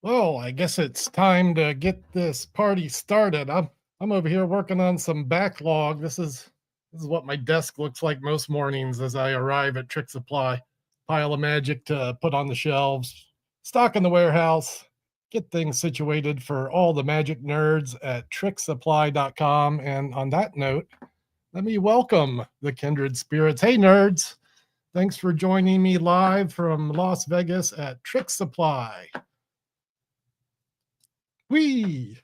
Well, I guess it's time to get this party started. I'm over here working on some backlog. This is what my desk looks like most mornings as I arrive at Trick Supply. Pile of magic to put on the shelves, stock in the warehouse, get things situated for all the magic nerds at tricksupply.com. And on that note, let me welcome the kindred spirits. Hey nerds, thanks for joining me live from Las Vegas at Trick Supply. Whee!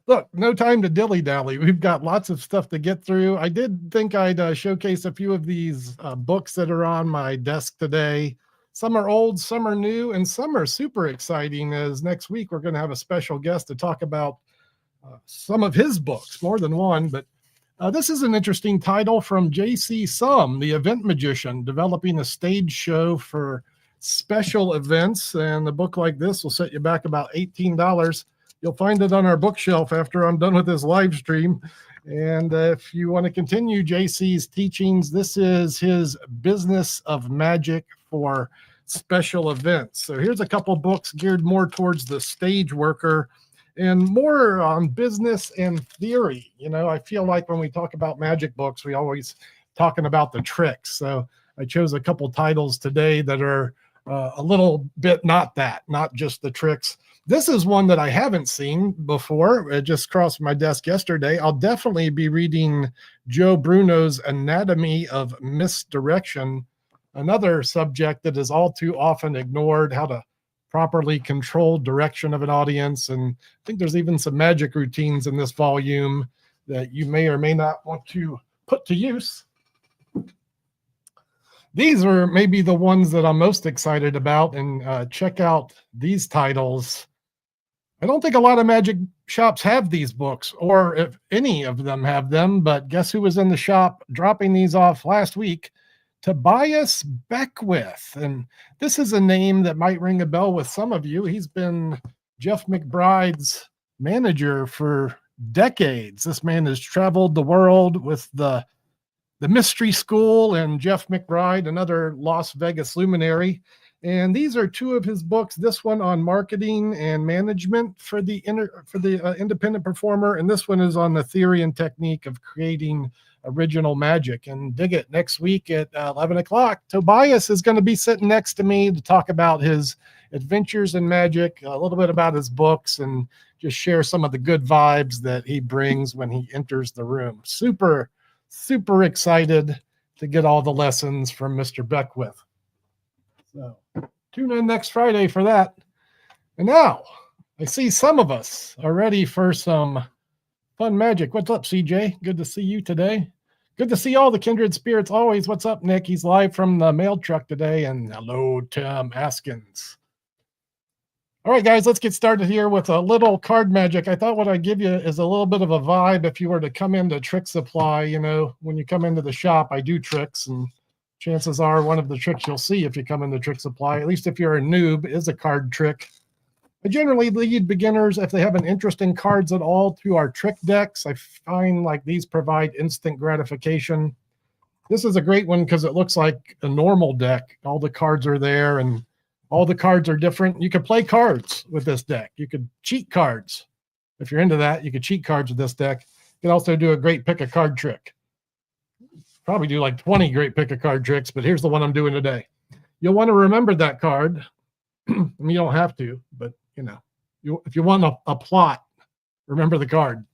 Look, no time to dilly dally. We've got lots of stuff to get through. I did think I'd showcase a few of these books that are on my desk today. Some are old, some are new, and some are super exciting. As next week we're going to have a special guest to talk about some of his books, more than one. But this is an interesting title from J.C. Sum, the event magician, developing a stage show for special events. And a book like this will set you back about $18. You'll find it on our bookshelf after I'm done with this live stream. And if you want to continue JC's teachings, this is his Business of Magic for Special Events. So here's a couple books geared more towards the stage worker and more on business and theory. You know, I feel like when we talk about magic books, we always talking about the tricks. So I chose a couple titles today that are a little bit not just the tricks. This is one that I haven't seen before. It just crossed my desk yesterday. I'll definitely be reading Joe Bruno's Anatomy of Misdirection, another subject that is all too often ignored, how to properly control direction of an audience. And I think there's even some magic routines in this volume that you may or may not want to put to use. These are maybe the ones that I'm most excited about, and check out these titles. I don't think a lot of magic shops have these books, or if any of them have them, but guess who was in the shop dropping these off last week? Tobias Beckwith. And this is a name that might ring a bell with some of you. He's been Jeff McBride's manager for decades. This man has traveled the world with the Mystery School and Jeff McBride, another Las Vegas luminary. And these are two of his books. This one on marketing and management for the independent performer, and this one is on the theory and technique of creating original magic. And dig it, next week at 11 o'clock, Tobias is going to be sitting next to me to talk about his adventures in magic, a little bit about his books, and just share some of the good vibes that he brings when he enters the room. Super excited to get all the lessons from Mr. Beckwith. So tune in next Friday for that. And now I see some of us are ready for some fun magic. What's up, CJ? Good to see you today. Good to see all the kindred spirits always. What's up, Nick? He's live from the mail truck today. And hello, Tim Askins. All right, guys, let's get started here with a little card magic. I thought what I'd give you is a little bit of a vibe if you were to come into Trick Supply. You know, when you come into the shop, I do tricks, and chances are one of the tricks you'll see if you come into Trick Supply, at least if you're a noob, is a card trick. I generally lead beginners if they have an interest in cards at all to our trick decks. I find like these provide instant gratification. This is a great one because it looks like a normal deck. All the cards are there and all the cards are different. You could play cards with this deck. You could cheat cards. If you're into that, you could cheat cards with this deck. You can also do a great pick a card trick. Probably do like 20 great pick a card tricks, but here's the one I'm doing today. You'll want to remember that card. I mean, you don't have to, but you know, if you want a plot, remember the card.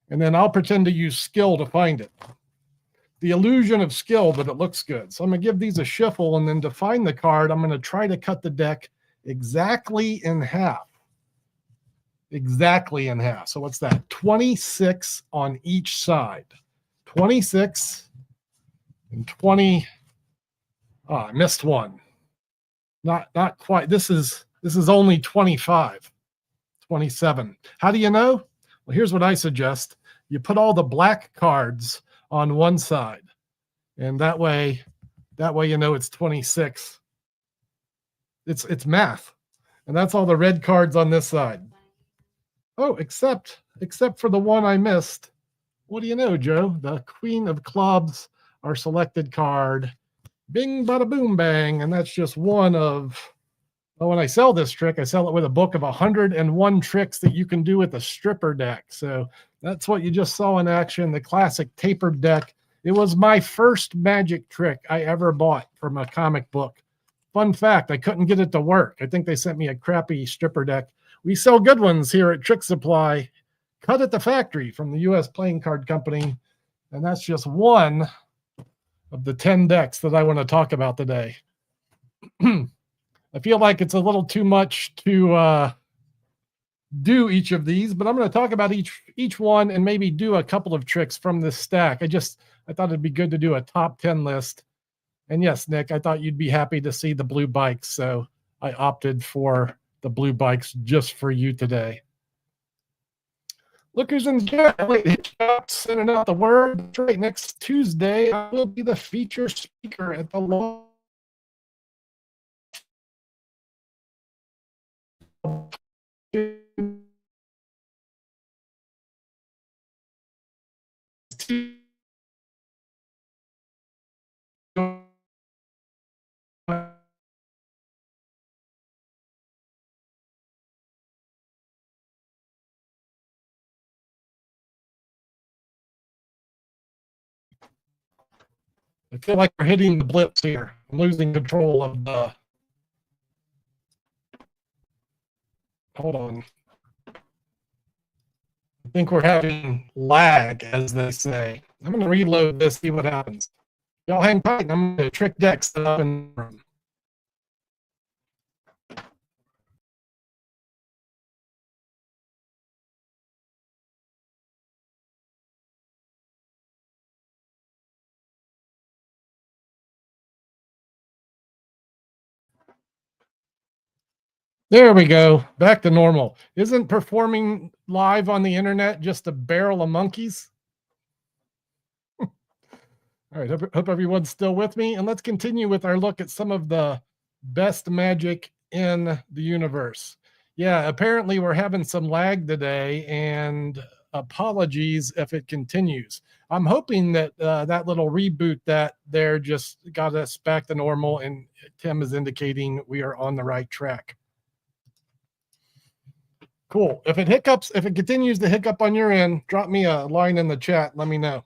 And then I'll pretend to use skill to find it. The illusion of skill, but it looks good. So I'm going to give these a shuffle, and then to find the card, I'm going to try to cut the deck exactly in half. Exactly in half. So what's that? 26 on each side. 26 and 20. Oh, I missed one. Not quite. This is only 25. 27. How do you know? Well, here's what I suggest. You put all the black cards on one side, and that way you know it's 26. It's math, and that's all the red cards on this side. Oh, except for the one I missed. What do you know, Joe? The Queen of Clubs, our selected card. Bing, bada, boom, bang, and that's just one of Well, when I sell this trick, I sell it with a book of 101 tricks that you can do with a stripper deck. So that's what you just saw in action, the classic tapered deck. It was my first magic trick I ever bought from a comic book. Fun fact, I couldn't get it to work. I think they sent me a crappy stripper deck. We sell good ones here at Trick Supply, cut at the factory from the U.S. Playing Card Company. And that's just one of the 10 decks that I want to talk about today. I feel like it's a little too much to do each of these, but I'm going to talk about each one and maybe do a couple of tricks from this stack. I thought it'd be good to do a top 10 list. And yes, Nick, I thought you'd be happy to see the blue bikes, so I opted for the blue bikes just for you today. Lookers in the chat, wait, sending out the word. That's right, next Tuesday, I will be the feature speaker at the law. I feel like we're hitting the blips here. I'm losing control of the. Hold on. I think we're having lag, as they say. I'm going to reload this, see what happens. Y'all hang tight. I'm going to trick decks up in the room. There we go. Back to normal. Isn't performing live on the internet just a barrel of monkeys? All right. Hope everyone's still with me. And let's continue with our look at some of the best magic in the universe. Yeah, apparently we're having some lag today, and apologies if it continues. I'm hoping that that little reboot that there just got us back to normal, and Tim is indicating we are on the right track. Cool. If it hiccups, if it continues to hiccup on your end, drop me a line in the chat. Let me know. All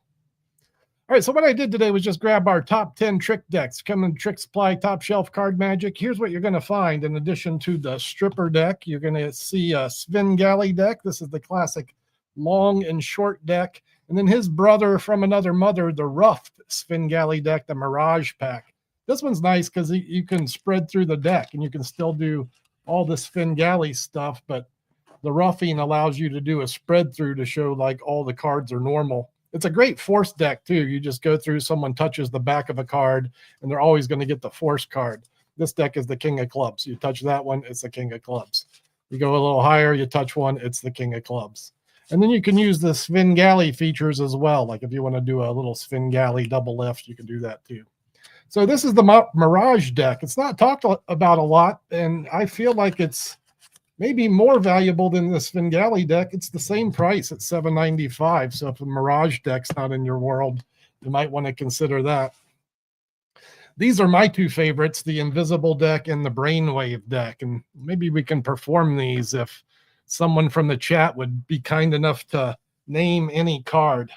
right. So what I did today was just grab our top 10 trick decks. Come in Trick Supply Top Shelf Card Magic. Here's what you're going to find. In addition to the stripper deck, you're going to see a Svengali deck. This is the classic long and short deck. And then his brother from another mother, the rough Svengali deck, the Mirage Pack. This one's nice because you can spread through the deck and you can still do all the Svengali stuff, but the roughing allows you to do a spread through to show like all the cards are normal. It's a great force deck too. You just go through, someone touches the back of a card and they're always going to get the force card. This deck is the King of Clubs. You touch that one, it's the King of Clubs. You go a little higher, you touch one, it's the King of Clubs. And then you can use the Svengali features as well. Like if you want to do a little Svengali double lift, you can do that too. So this is the Mirage deck. It's not talked about a lot, and I feel like it's maybe more valuable than the Svengali deck. It's the same price at $7.95. So if the Mirage deck's not in your world, you might want to consider that. These are my two favorites, the Invisible deck and the Brainwave deck. And maybe we can perform these if someone from the chat would be kind enough to name any card.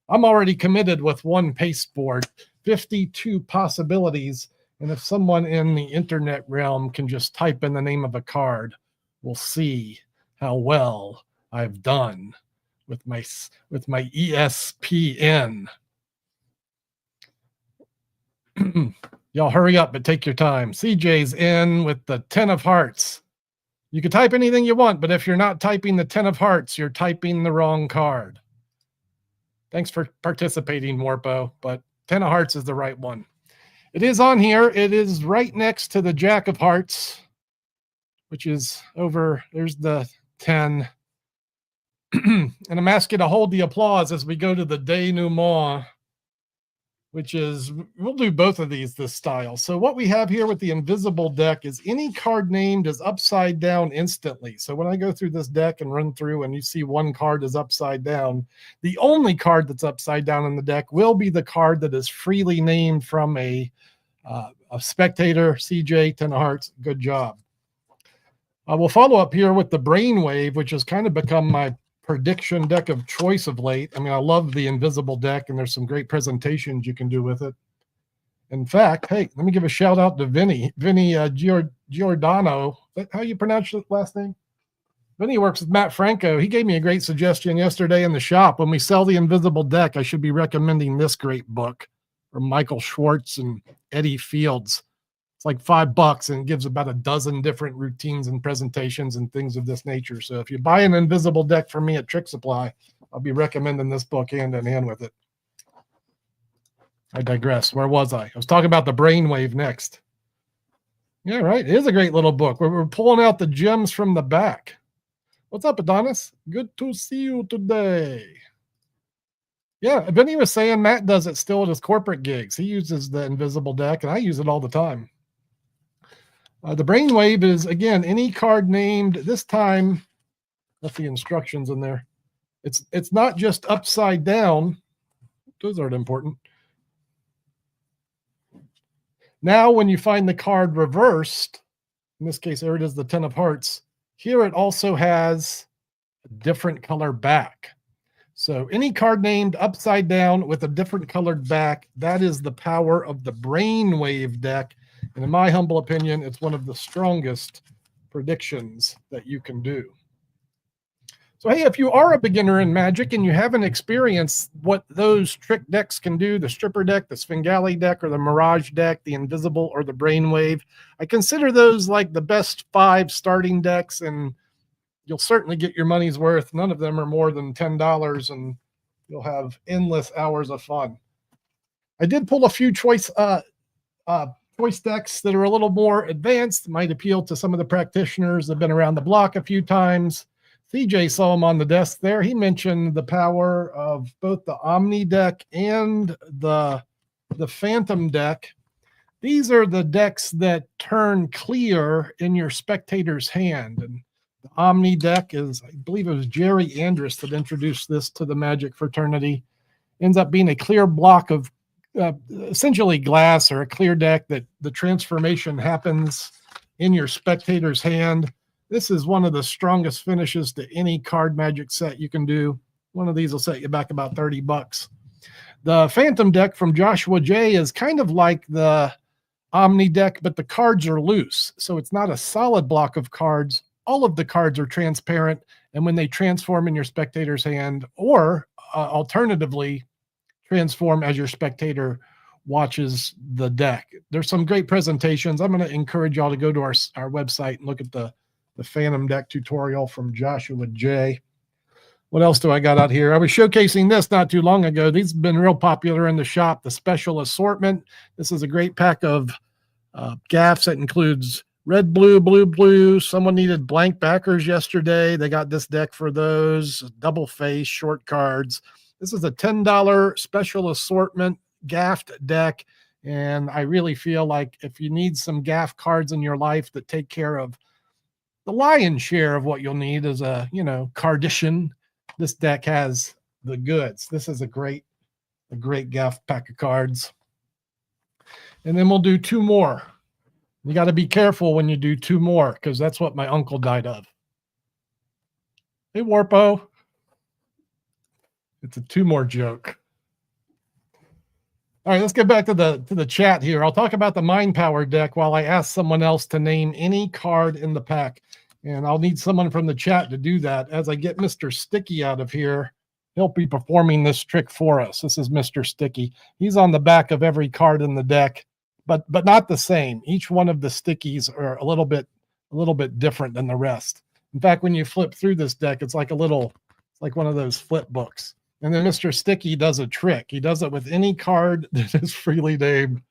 I'm already committed with one pasteboard, 52 possibilities. And if someone in the internet realm can just type in the name of a card, we'll see how well I've done with my ESPN. Y'all hurry up, but take your time. CJ's in with the 10 of hearts. You can type anything you want, but if you're not typing the 10 of hearts, you're typing the wrong card. Thanks for participating, Morpo, but 10 of hearts is the right one. It is on here. It is right next to the Jack of hearts, which is over, there's the 10. And I'm asking to hold the applause as we go to the denouement, which is, we'll do both of these this style. So what we have here with the Invisible deck is any card named is upside down instantly. So when I go through this deck and run through and you see one card is upside down, the only card that's upside down in the deck will be the card that is freely named from a spectator. CJ, 10 of hearts, good job. We'll follow up here with the Brainwave, which has kind of become my prediction deck of choice of late. I mean, I love the invisible deck, and there's some great presentations you can do with it. In fact, hey, let me give a shout out to Vinny Giordano. Is that how you pronounce the last name? Vinny works with Matt Franco. He gave me a great suggestion yesterday in the shop. When we sell the invisible deck, I should be recommending this great book from Michael Schwartz and Eddie Fields. It's like $5 and it gives about a dozen different routines and presentations and things of this nature. So if you buy an invisible deck from me at Trick Supply, I'll be recommending this book hand in hand with it. I digress. Where was I? I was talking about the Brainwave next. Yeah, right. It is a great little book. We're pulling out the gems from the back. What's up, Adonis? Good to see you today. Yeah, Vinny was saying Matt does it still at his corporate gigs. He uses the invisible deck, and I use it all the time. The Brainwave is, again, any card named this time. That's the instructions in there. It's not just upside down. Those aren't important. Now, when you find the card reversed, in this case, there it is, the 10 of hearts. Here it also has a different color back. So any card named upside down with a different colored back, that is the power of the Brainwave deck. And in my humble opinion, it's one of the strongest predictions that you can do. So, hey, if you are a beginner in Magic and you haven't experienced what those trick decks can do, the Stripper deck, the Svengali deck, or the Mirage deck, the Invisible, or the Brainwave, I consider those like the best 5 starting decks, and you'll certainly get your money's worth. None of them are more than $10, and you'll have endless hours of fun. I did pull a few choice decks that are a little more advanced, might appeal to some of the practitioners that have been around the block a few times. CJ saw him on the desk there. He mentioned the power of both the Omni deck and the Phantom deck. These are the decks that turn clear in your spectator's hand. And the Omni deck is, I believe it was Jerry Andrus that introduced this to the Magic fraternity. Ends up being a clear block of essentially glass, or a clear deck that the transformation happens in your spectator's hand. This is one of the strongest finishes to any card Magic set you can do. One of these will set you back about $30. The Phantom deck from Joshua J is kind of like the Omni deck, but the cards are loose. So it's not a solid block of cards. All of the cards are transparent, and when they transform in your spectator's hand, or alternatively, transform as your spectator watches the deck. There's some great presentations. I'm going to encourage y'all to go to our website and look at the Phantom deck tutorial from Joshua J. What else do I got out here? I was showcasing this not too long ago. These have been real popular in the shop, the special assortment. This is a great pack of gaffs that includes red, blue, blue, blue. Someone needed blank backers yesterday. They got this deck for those. Double face, short cards. This is a $10 special assortment gaffed deck. And I really feel like if you need some gaff cards in your life that take care of the lion's share of what you'll need as a, cardition, this deck has the goods. This is a great gaff pack of cards. And then we'll do 2 more. You got to be careful when you do 2 more, because that's what my uncle died of. Hey, Warpo. It's a 2 more joke. All right, let's get back to the chat here. I'll talk about the Mind Power deck while I ask someone else to name any card in the pack. And I'll need someone from the chat to do that. As I get Mr. Sticky out of here, he'll be performing this trick for us. This is Mr. Sticky. He's on the back of every card in the deck, but not the same. Each one of the stickies are a little bit different than the rest. In fact, when you flip through this deck, it's like one of those flip books. And then Mr. Sticky does a trick. He does it with any card that is freely named.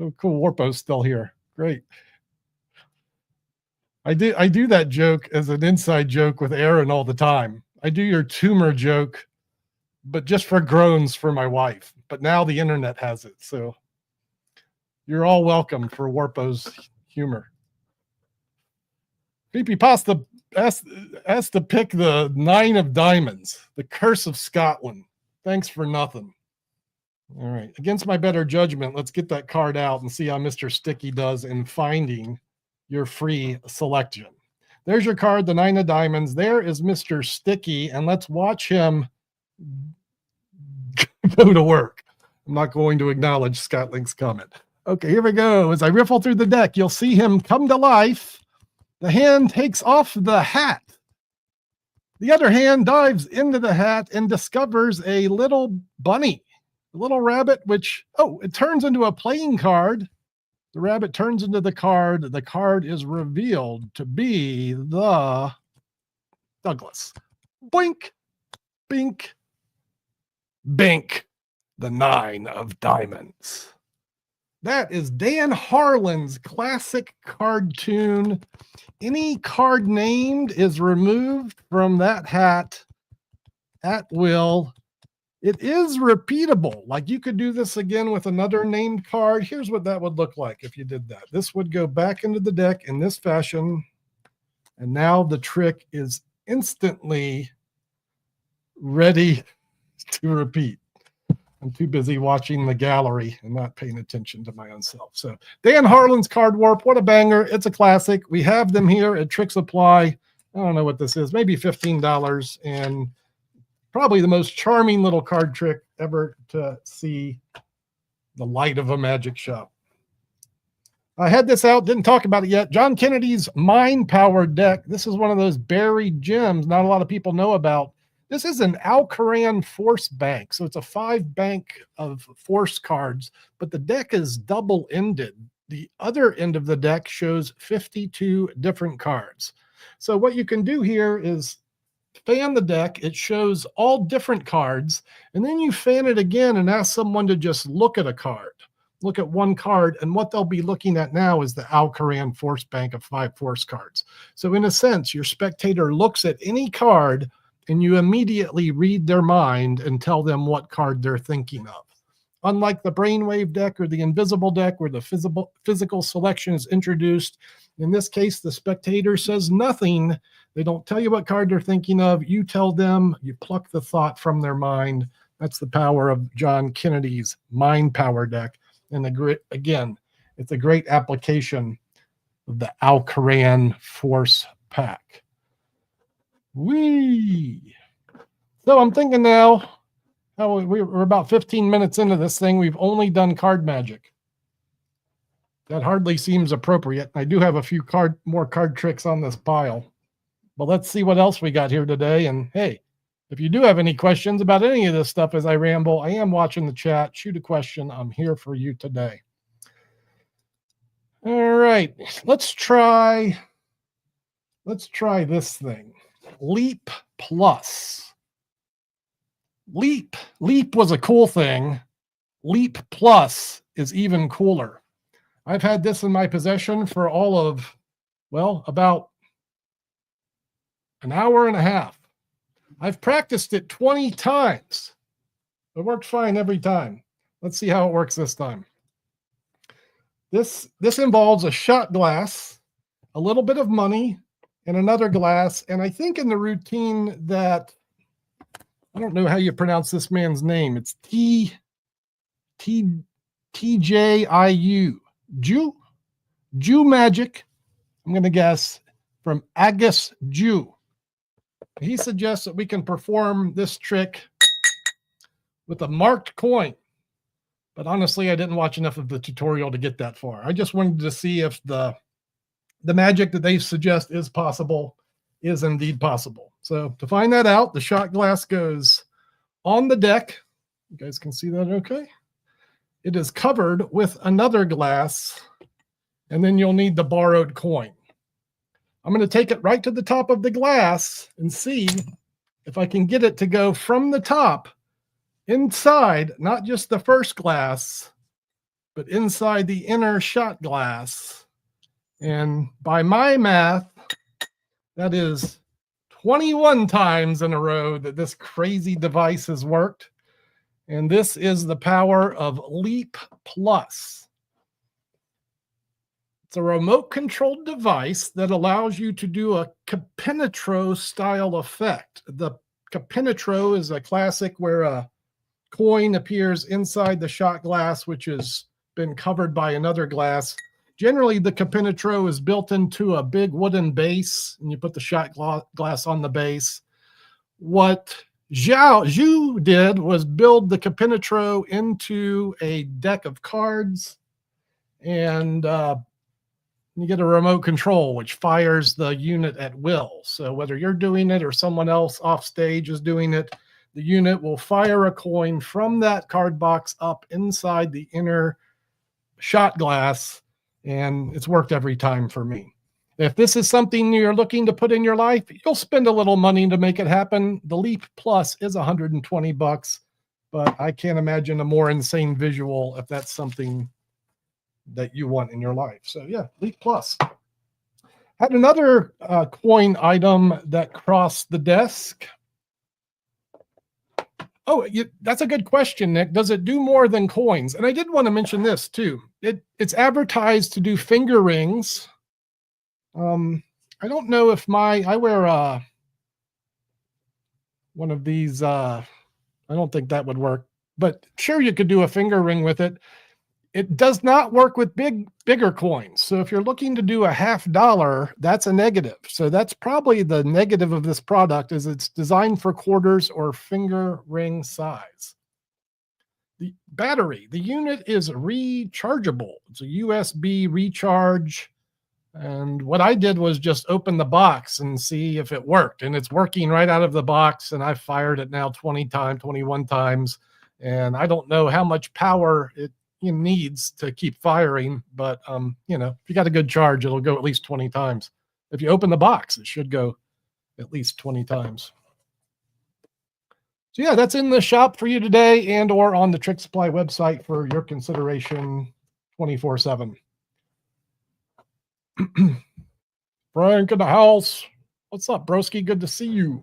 Oh, cool. Warpo's still here. Great. I do that joke as an inside joke with Aaron all the time. I do your tumor joke, but just for groans for my wife. But now the internet has it. So you're all welcome for Warpo's humor. Creepypasta asked to pick the 9 of diamonds, the Curse of Scotland. Thanks for nothing. All right. Against my better judgment, let's get that card out and see how Mr. Sticky does in finding your free selection. There's your card, the 9 of diamonds. There is Mr. Sticky, and let's watch him go to work. I'm not going to acknowledge Scott Link's comment. Okay, here we go. As I riffle through the deck, you'll see him come to life. The hand takes off the hat. The other hand dives into the hat and discovers a little bunny, a little rabbit, which, it turns into a playing card. The rabbit turns into the card. The card is revealed to be the Douglas. Boink, bink, bink, the 9 of diamonds. That is Dan Harlan's classic cartoon. Any card named is removed from that hat at will. It is repeatable. Like you could do this again with another named card. Here's what that would look like if you did that. This would go back into the deck in this fashion. And now the trick is instantly ready to repeat. I'm too busy watching the gallery and not paying attention to my own self. So Dan Harlan's Card Warp, what a banger. It's a classic. We have them here at Trick Supply. I don't know what this is, maybe $15, and probably the most charming little card trick ever to see the light of a magic shop. I had this out, didn't talk about it yet. John Kennedy's Mind Power deck. This is one of those buried gems not a lot of people know about. This is an Alcaran Force Bank. So it's a 5 bank of Force cards, but the deck is double-ended. The other end of the deck shows 52 different cards. So what you can do here is fan the deck. It shows all different cards, and then you fan it again and ask someone to just look at a card. Look at one card, and what they'll be looking at now is the Alcaran Force Bank of 5 Force cards. So in a sense, your spectator looks at any card, and you immediately read their mind and tell them what card they're thinking of. Unlike the Brainwave deck or the Invisible deck where the physical selection is introduced, in this case, the spectator says nothing. They don't tell you what card they're thinking of. You tell them, you pluck the thought from their mind. That's the power of John Kennedy's Mind Power deck. And again, it's a great application of the Alcaran Force Pack. So I'm thinking now, we're about 15 minutes into this thing. We've only done card magic. That hardly seems appropriate. I do have a few more card tricks on this pile. But let's see what else we got here today. And hey, if you do have any questions about any of this stuff as I ramble, I am watching the chat. Shoot a question. I'm here for you today. All right, let's try this thing. Leap Plus. Leap was a cool thing. Leap Plus is even cooler. I've had this in my possession for all of, about an hour and a half. I've practiced it 20 times. It worked fine every time. Let's see how it works this time. This involves a shot glass, a little bit of money, and another glass. And I think in the routine that, I don't know how you pronounce this man's name. It's TJIU. Jew Magic, I'm going to guess, from Agus Jew. He suggests that we can perform this trick with a marked coin. But honestly, I didn't watch enough of the tutorial to get that far. I just wanted to see if the magic that they suggest is possible is indeed possible. So to find that out, the shot glass goes on the deck. You guys can see that okay? It is covered with another glass, and then you'll need the borrowed coin. I'm going to take it right to the top of the glass and see if I can get it to go from the top inside, not just the first glass, but inside the inner shot glass. And by my math, that is 21 times in a row that this crazy device has worked. And this is the power of Leap Plus. It's a remote-controlled device that allows you to do a Capenetro style effect. The Capenetro is a classic where a coin appears inside the shot glass, which has been covered by another glass. Generally, the Capinetro is built into a big wooden base, and you put the shot glass on the base. What Zhu did was build the Capinetro into a deck of cards, and you get a remote control, which fires the unit at will. So whether you're doing it or someone else off stage is doing it, the unit will fire a coin from that card box up inside the inner shot glass, and it's worked every time for me. If this is something you're looking to put in your life, you'll spend a little money to make it happen. The Leap Plus is $120, but I can't imagine a more insane visual if that's something that you want in your life. So yeah, Leap Plus. Had another coin item that crossed the desk. Oh, that's a good question, Nick. Does it do more than coins? And I did want to mention this too. It's advertised to do finger rings. I don't know if I wear one of these. I don't think that would work, but sure, you could do a finger ring with it. It does not work with bigger coins. So if you're looking to do a $50, that's a negative. So that's probably the negative of this product, is it's designed for quarters or finger ring size. The battery, the unit is rechargeable. It's a USB recharge. And what I did was just open the box and see if it worked. And it's working right out of the box. And I've fired it now 21 times. And I don't know how much power it needs to keep firing, but if you got a good charge, it'll go at least 20 times. If you open the box, it should go at least 20 times. So yeah, that's in the shop for you today, and or on the Trick Supply website for your consideration 24/7. Frank in the house. What's up, broski? Good to see you.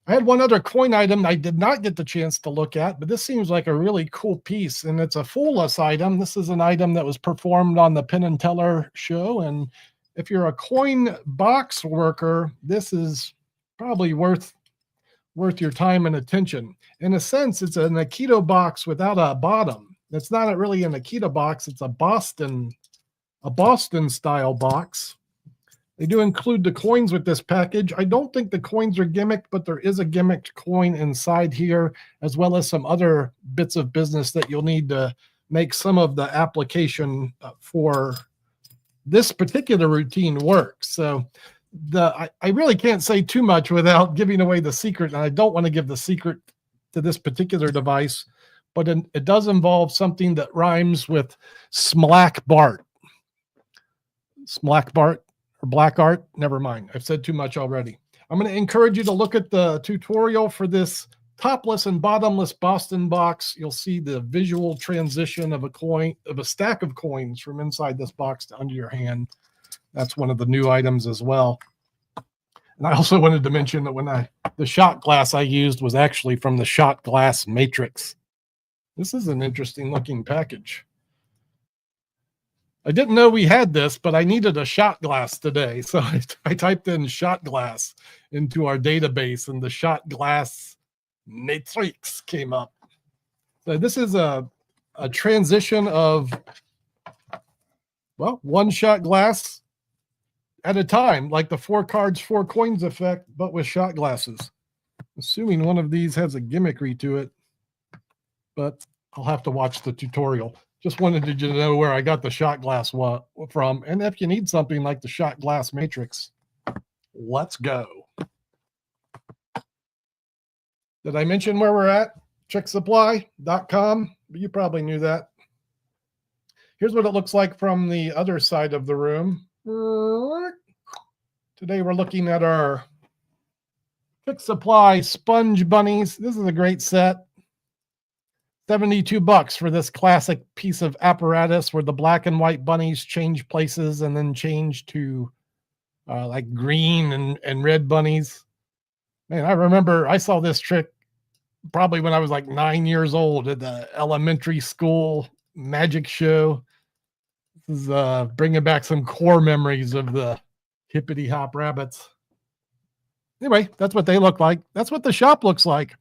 I had one other coin item I did not get the chance to look at, but this seems like a really cool piece, and it's a Foolless item. This is an item that was performed on the Penn and Teller show, and if you're a coin box worker, this is probably worth your time and attention. In a sense, it's an Aikido box without a bottom. It's not really an Aikido box. It's a Boston style box. They do include the coins with this package. I don't think the coins are gimmicked, but there is a gimmicked coin inside here, as well as some other bits of business that you'll need to make some of the application for this particular routine work. So I really can't say too much without giving away the secret, and I don't want to give the secret to this particular device, but it does involve something that rhymes with Smlack Bart. Smlack Bart. Black art, never mind. I've said too much already. I'm going to encourage you to look at the tutorial for this topless and bottomless Boston box. You'll see the visual transition of a stack of coins from inside this box to under your hand. That's one of the new items as well. And I also wanted to mention that the shot glass I used was actually from the shot glass matrix. This is an interesting looking package. I didn't know we had this, but I needed a shot glass today. So I typed in shot glass into our database, and the shot glass matrix came up. So this is a transition of, well, one shot glass at a time, like the 4 cards, 4 coins effect, but with shot glasses. Assuming one of these has a gimmickry to it, but I'll have to watch the tutorial. Just wanted you to know where I got the shot glass from. And if you need something like the shot glass matrix, let's go. Did I mention where we're at? Tricksupply.com. You probably knew that. Here's what it looks like from the other side of the room. Today we're looking at our Trick Supply Sponge Bunnies. This is a great set. $72 for this classic piece of apparatus where the black and white bunnies change places and then change to like green and red bunnies. Man, I remember I saw this trick probably when I was like 9 years old at the elementary school magic show. This is bringing back some core memories of the hippity hop rabbits. Anyway, that's what they look like. That's what the shop looks like.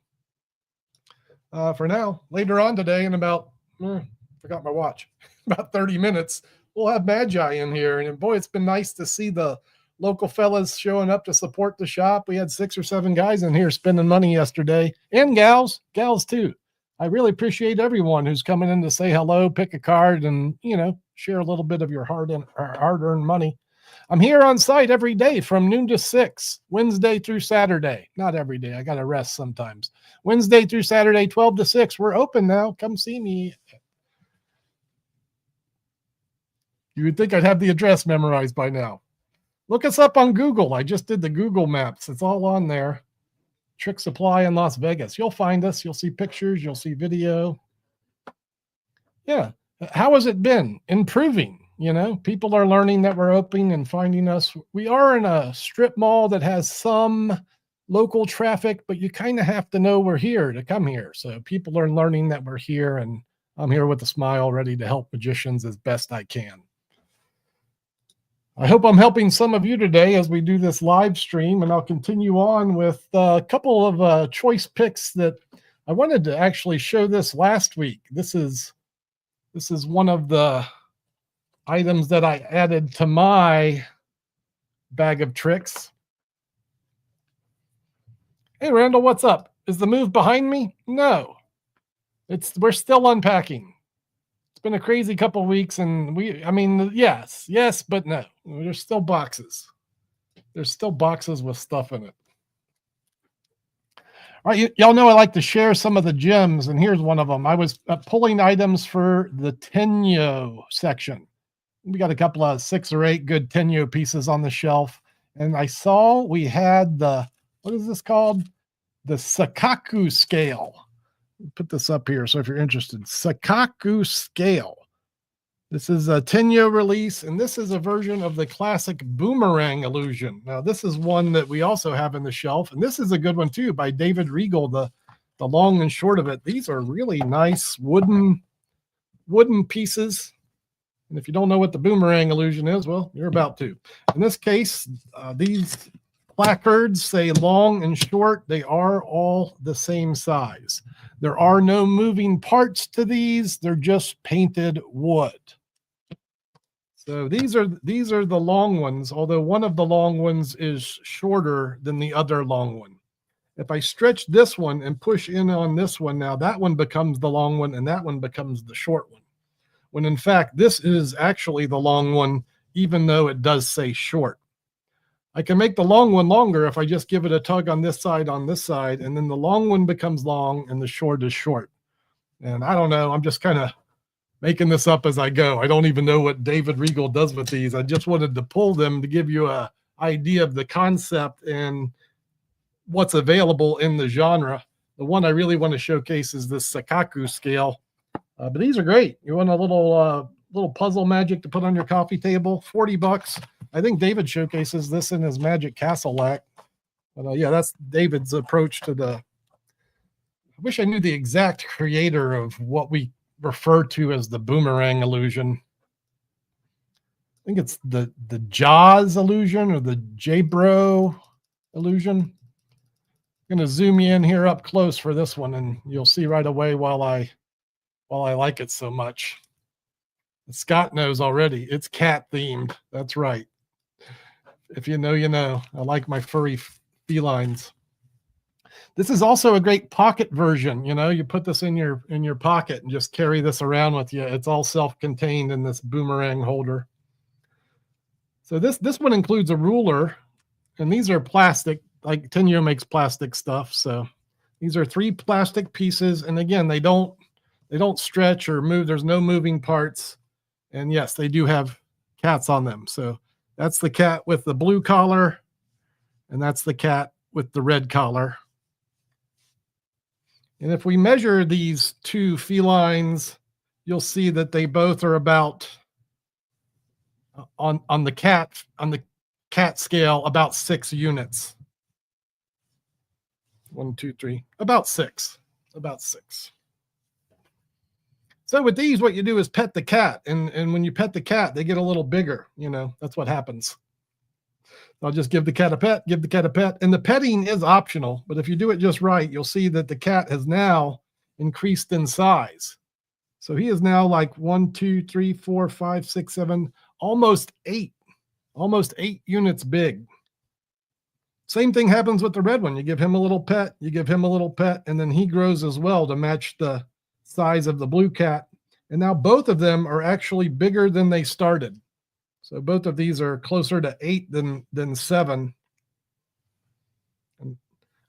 For now, later on today in about, forgot my watch, about 30 minutes, we'll have Magi in here. And boy, it's been nice to see the local fellas showing up to support the shop. We had 6 or 7 guys in here spending money yesterday, and gals too. I really appreciate everyone who's coming in to say hello, pick a card, and share a little bit of your hard-earned money. I'm here on site every day from noon to 6, Wednesday through Saturday. Not every day. I got to rest sometimes. Wednesday through Saturday, 12 to 6. We're open now. Come see me. You would think I'd have the address memorized by now. Look us up on Google. I just did the Google Maps. It's all on there. Trick Supply in Las Vegas. You'll find us. You'll see pictures. You'll see video. Yeah. How has it been? Improving. People are learning that we're open and finding us. We are in a strip mall that has some local traffic, but you kind of have to know we're here to come here. So people are learning that we're here, and I'm here with a smile, ready to help magicians as best I can. I hope I'm helping some of you today as we do this live stream, and I'll continue on with a couple of choice picks that I wanted to actually show this last week. This is one of the items that I added to my bag of tricks. Hey, Randall, what's up? Is the move behind me? No. We're still unpacking. It's been a crazy couple of weeks, and yes, but no. There's still boxes. There's still boxes with stuff in it. All right, y'all know I like to share some of the gems, and here's one of them. I was pulling items for the Tenyo section. We got a couple of 6 or 8 good Tenyo pieces on the shelf, and I saw we had what is this called? The Sakaku scale. Put this up here, so if you're interested. Sakaku scale. This is a Tenyo release, and this is a version of the classic boomerang illusion. Now, this is one that we also have in the shelf, and this is a good one too by David Regal, the long and short of it. These are really nice wooden pieces. And if you don't know what the boomerang illusion is, well, you're about to. In this case, these placards say long and short. They are all the same size. There are no moving parts to these. They're just painted wood. So these are the long ones, although one of the long ones is shorter than the other long one. If I stretch this one and push in on this one, now that one becomes the long one and that one becomes the short one. When in fact, this is actually the long one, even though it does say short. I can make the long one longer if I just give it a tug on this side, and then the long one becomes long and the short is short. And I don't know, I'm just kind of making this up as I go. I don't even know what David Regal does with these. I just wanted to pull them to give you an idea of the concept and what's available in the genre. The one I really want to showcase is this Sakaku scale. But these are great. You want a little puzzle magic to put on your coffee table? $40. I think David showcases this in his Magic Castle act. But yeah, that's David's approach to the. I wish I knew the exact creator of what we refer to as the boomerang illusion. I think it's the Jaws illusion or the J-Bro illusion. I'm going to zoom you in here up close for this one, and you'll see right away while I like it so much. Scott knows already. It's cat themed. That's right. If you know, you know. I like my furry felines. This is also a great pocket version. You put this in your pocket and just carry this around with you. It's all self-contained in this boomerang holder. So this one includes a ruler, and these are plastic. Like Tenyo makes plastic stuff. So these are 3 plastic pieces, and again, they don't stretch or move. There's no moving parts. And yes, they do have cats on them. So that's the cat with the blue collar, and that's the cat with the red collar. And if we measure these 2 felines, you'll see that they both are about on the cat scale about 6 units. 1, 2, 3, about 6. So with these, what you do is pet the cat, and when you pet the cat, they get a little bigger. That's what happens. I'll just give the cat a pet, and the petting is optional, but if you do it just right, you'll see that the cat has now increased in size. So he is now like 1, 2, 3, 4, 5, 6, 7, almost 8 units big. Same thing happens with the red one. You give him a little pet, you give him a little pet, and then he grows as well to match the size of the blue cat. And now both of them are actually bigger than they started. So both of these are closer to 8 than 7. And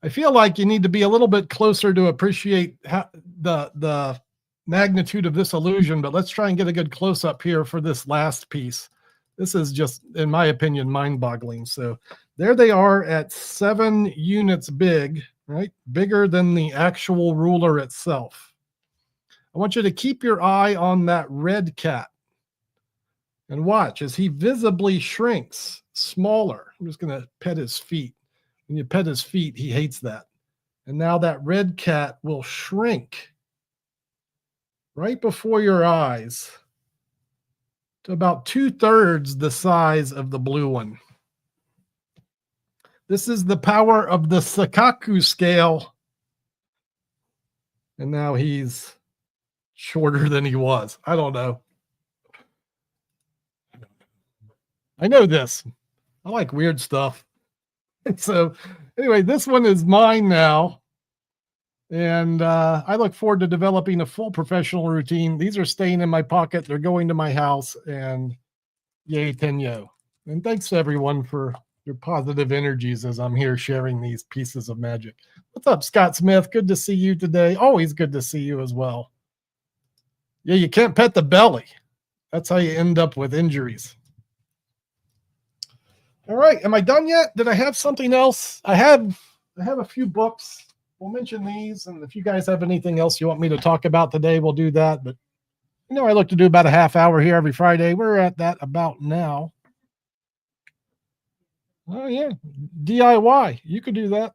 I feel like you need to be a little bit closer to appreciate how the magnitude of this illusion, but let's try and get a good close-up here for this last piece. This is just, in my opinion, mind-boggling. So there they are at 7 units big, right? Bigger than the actual ruler itself. I want you to keep your eye on that red cat and watch as he visibly shrinks smaller. I'm just going to pet his feet. When you pet his feet, he hates that. And now that red cat will shrink right before your eyes to about 2/3 the size of the blue one. This is the power of the Sakaku scale. And now he's shorter than he was. I don't know. I know this. I like weird stuff. And so anyway, this one is mine now. And I look forward to developing a full professional routine. These are staying in my pocket. They're going to my house. And yay, Tenyo. And thanks to everyone for your positive energies as I'm here sharing these pieces of magic. What's up, Scott Smith? Good to see you today. Always good to see you as well. Yeah, you can't pet the belly. That's how you end up with injuries. All right, am I done yet? Did I have something else? I have a few books. We'll mention these, and if you guys have anything else you want me to talk about today, we'll do that. But you know, I look to do about a half hour here every Friday. We're at that about now. Oh yeah, DIY. You could do that.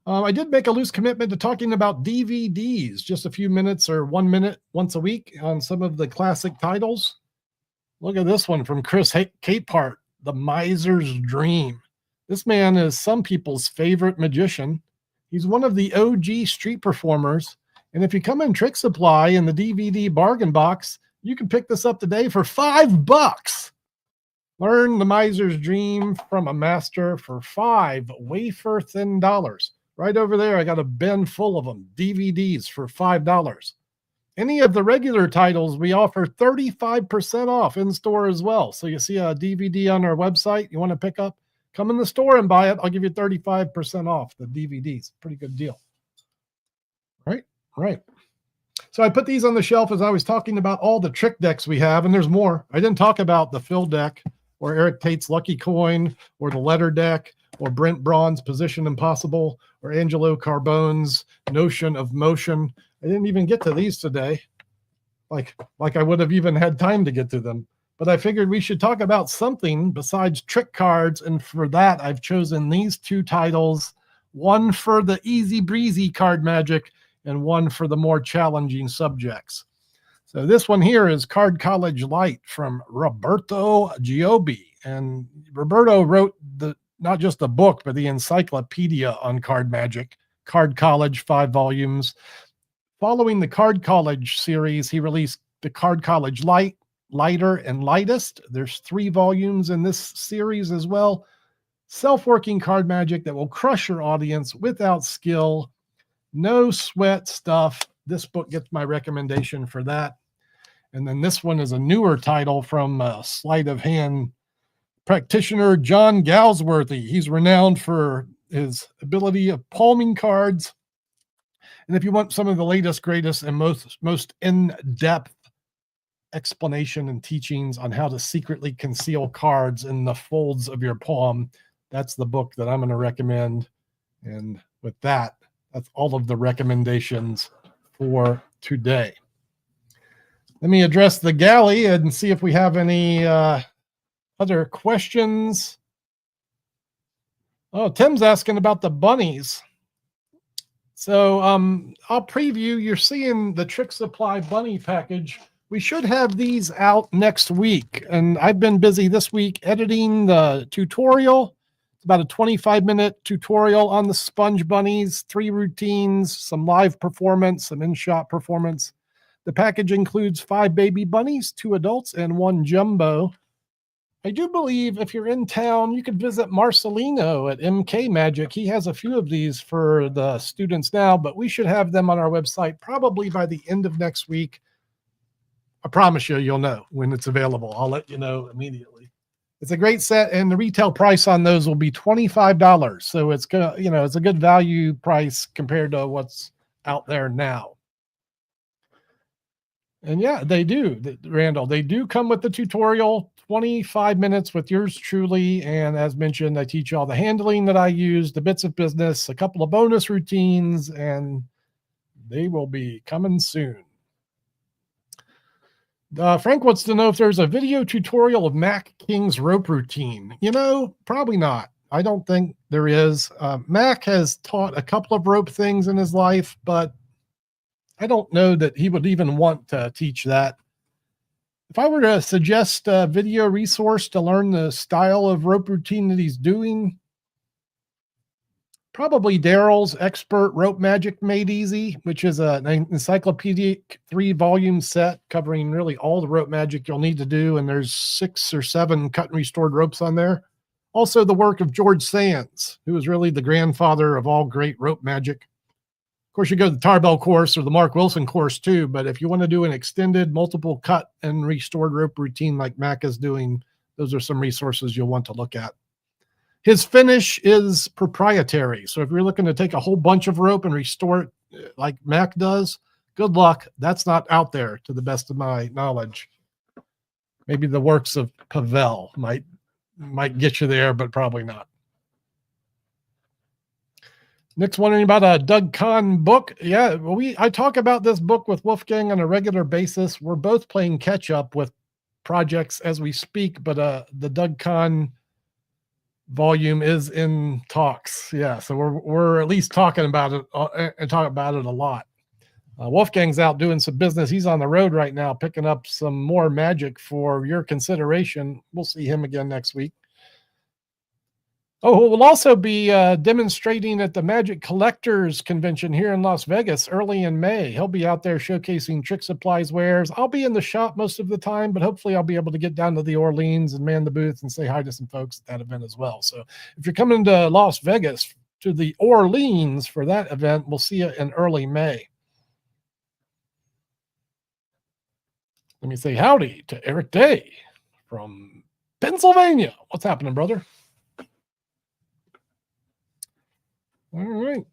I did make a loose commitment to talking about DVDs, just a few minutes or 1 minute once a week on some of the classic titles. Look at this one from Chris Capehart, The Miser's Dream. This man is some people's favorite magician. He's one of the OG street performers. And if you come in Trick Supply in the DVD bargain box, you can pick this up today for $5. Learn The Miser's Dream from a master for $5 wafer-thin dollars. Right over there, I got a bin full of them, DVDs for $5. Any of the regular titles, we offer 35% off in store as well. So you see a DVD on our website you want to pick up, come in the store and buy it. I'll give you 35% off the DVDs. Pretty good deal. Right. So I put these on the shelf as I was talking about all the trick decks we have, and there's more. I didn't talk about the Phil deck or Eric Tate's Lucky Coin or the Letter deck or Brent Braun's Position Impossible or Angelo Carbone's Notion of Motion. I didn't even get to these today, like I would have even had time to get to them. But I figured we should talk about something besides trick cards, and for that, I've chosen these two titles, one for the easy breezy card magic and one for the more challenging subjects. So this one here is Card College Light from Roberto Giobbi. And Roberto wrote not just a book, but the encyclopedia on card magic, Card College, 5 volumes. Following the Card College series, he released the Card College Light, Lighter, and Lightest. There's 3 volumes in this series as well. Self-working card magic that will crush your audience without skill. No sweat stuff. This book gets my recommendation for that. And then this one is a newer title from sleight of hand practitioner John Galsworthy. He's renowned for his ability of palming cards. And if you want some of the latest, greatest, and most in-depth explanation and teachings on how to secretly conceal cards in the folds of your palm, that's the book that I'm going to recommend. And with that, that's all of the recommendations for today. Let me address the galley and see if we have any other questions. Oh, Tim's asking about the bunnies. So I'll preview. You're seeing the Trick Supply bunny package. We should have these out next week. And I've been busy this week editing the tutorial. It's about a 25-minute tutorial on the sponge bunnies, 3 routines, some live performance, some in-shop performance. The package includes 5 baby bunnies, 2 adults, and 1 jumbo. I do believe if you're in town, you could visit Marcelino at MK Magic. He has a few of these for the students now, but we should have them on our website probably by the end of next week. I promise you, you'll know when it's available. I'll let you know immediately. It's a great set, and the retail price on those will be $25. So it's gonna, it's a good value price compared to what's out there now. And yeah, they do, Randall. They do come with the tutorial, 25 minutes with yours truly. And as mentioned, I teach you all the handling that I use, the bits of business, a couple of bonus routines, and they will be coming soon. Frank wants to know if there's a video tutorial of Mac King's rope routine. Probably not. I don't think there is. Mac has taught a couple of rope things in his life, but I don't know that he would even want to teach that. If I were to suggest a video resource to learn the style of rope routine that he's doing, probably Daryl's Expert Rope Magic Made Easy, which is an encyclopedic 3-volume set covering really all the rope magic you'll need to do. And there's 6 or 7 cut and restored ropes on there. Also the work of George Sands, who is really the grandfather of all great rope magic. Of course, you go to the Tarbell course or the Mark Wilson course too, but if you want to do an extended multiple cut and restored rope routine like Mac is doing, those are some resources you'll want to look at. His finish is proprietary. So if you're looking to take a whole bunch of rope and restore it like Mac does, good luck. That's not out there to the best of my knowledge. Maybe the works of Pavel might get you there, but probably not. Nick's wondering about a Doug Kahn book. Yeah, I talk about this book with Wolfgang on a regular basis. We're both playing catch up with projects as we speak, but the Doug Kahn volume is in talks. Yeah, so we're at least talking about it and talk about it a lot. Wolfgang's out doing some business. He's on the road right now, picking up some more magic for your consideration. We'll see him again next week. Oh, we'll also be demonstrating at the Magic Collectors Convention here in Las Vegas early in May. He'll be out there showcasing trick supplies wares. I'll be in the shop most of the time, but hopefully I'll be able to get down to the Orleans and man the booth and say hi to some folks at that event as well. So if you're coming to Las Vegas to the Orleans for that event, we'll see you in early May. Let me say howdy to Eric Day from Pennsylvania. What's happening, brother? All right.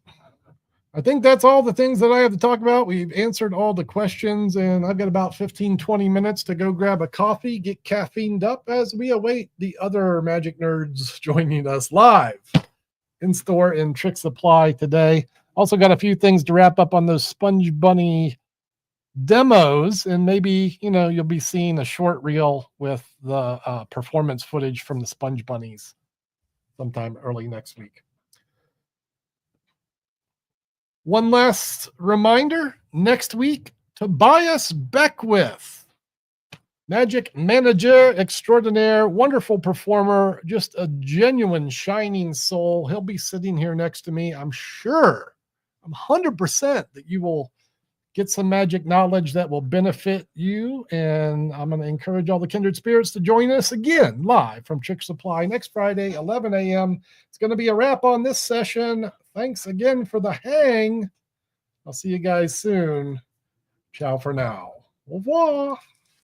I think that's all the things that I have to talk about. We've answered all the questions, and I've got about 15, 20 minutes to go grab a coffee, get caffeined up as we await the other Magic Nerds joining us live in store in Trick Supply today. Also got a few things to wrap up on those Sponge Bunny demos, and maybe, you'll be seeing a short reel with the performance footage from the Sponge Bunnies sometime early next week. One last reminder, next week, Tobias Beckwith, Magic Manager Extraordinaire, wonderful performer, just a genuine shining soul. He'll be sitting here next to me. I'm 100% that you will get some magic knowledge that will benefit you. And I'm going to encourage all the kindred spirits to join us again live from Trick Supply next Friday, 11 a.m. It's going to be a wrap on this session. Thanks again for the hang. I'll see you guys soon. Ciao for now. Au revoir.